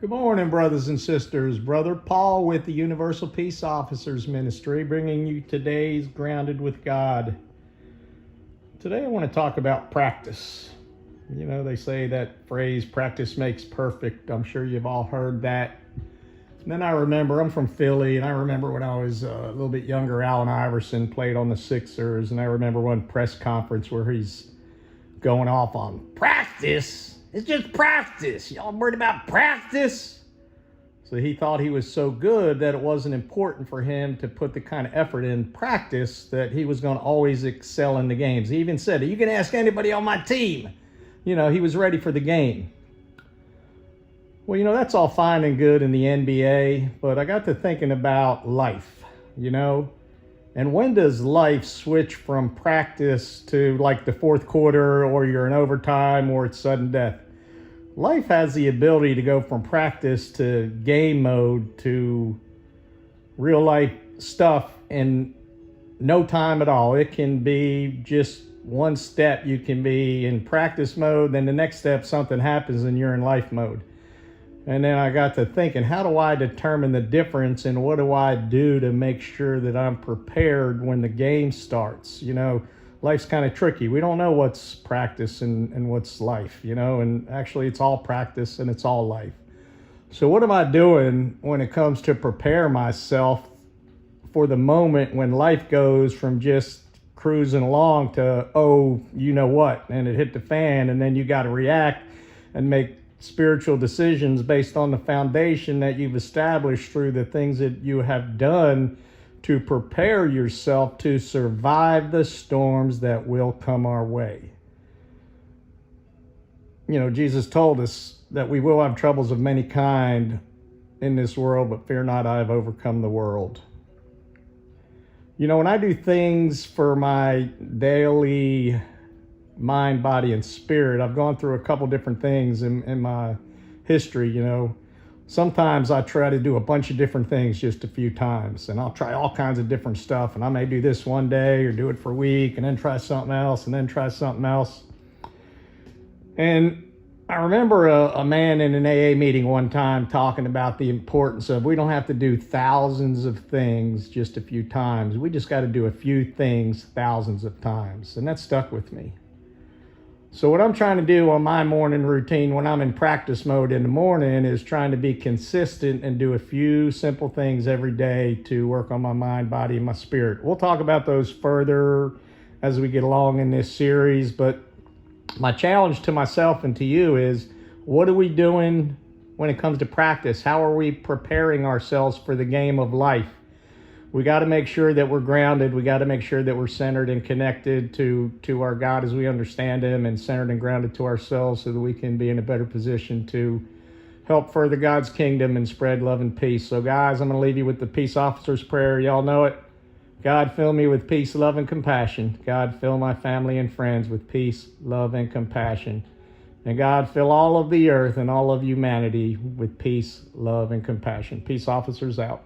Good morning, brothers and sisters. Brother Paul with the Universal Peace Officers Ministry, bringing you today's Grounded with God. Today I want to talk about practice. You know, they say that phrase, practice makes perfect. I'm sure you've all heard that. And then I remember, I'm from Philly, and I remember when I was a little bit younger, Allen Iverson played on the Sixers, and I remember one press conference where he's going off on practice. It's just practice. Y'all worried about practice? So he thought he was so good that it wasn't important for him to put the kind of effort in practice that he was going to always excel in the games. He even said, you can ask anybody on my team. You know, he was ready for the game. Well, you know, that's all fine and good in the NBA, but I got to thinking about life, you know. And when does life switch from practice to like the fourth quarter, or you're in overtime, or it's sudden death? Life has the ability to go from practice to game mode to real life stuff in no time at all. It can be just one step. You can be in practice mode, then the next step something happens and you're in life mode. And then I got to thinking, how do I determine the difference, and what do I do to make sure that I'm prepared when the game starts? You know, life's kind of tricky. We don't know what's practice and what's life, you know, and actually it's all practice and it's all life. So what am I doing when it comes to prepare myself for the moment when life goes from just cruising along to, oh, you know what, and it hit the fan, and then you got to react and make spiritual decisions based on the foundation that you've established through the things that you have done to prepare yourself to survive the storms that will come our way. You know, Jesus told us that we will have troubles of many kind in this world, but fear not, I have overcome the world. You know, when I do things for my daily mind, body, and spirit, I've gone through a couple different things in my history. You know, sometimes I try to do a bunch of different things just a few times, and I'll try all kinds of different stuff, and I may do this one day or do it for a week and then try something else and then try something else. And I remember a man in an AA meeting one time talking about the importance of, we don't have to do thousands of things just a few times. We just got to do a few things thousands of times. And that stuck with me. So what I'm trying to do on my morning routine when I'm in practice mode in the morning is trying to be consistent and do a few simple things every day to work on my mind, body, and my spirit. We'll talk about those further as we get along in this series, but my challenge to myself and to you is, what are we doing when it comes to practice? How are we preparing ourselves for the game of life? We got to make sure that we're grounded. We got to make sure that we're centered and connected to our God as we understand Him, and centered and grounded to ourselves, so that we can be in a better position to help further God's kingdom and spread love and peace. So guys, I'm going to leave you with the Peace Officer's Prayer. Y'all know it. God, fill me with peace, love, and compassion. God, fill my family and friends with peace, love, and compassion. And God, fill all of the earth and all of humanity with peace, love, and compassion. Peace Officers out.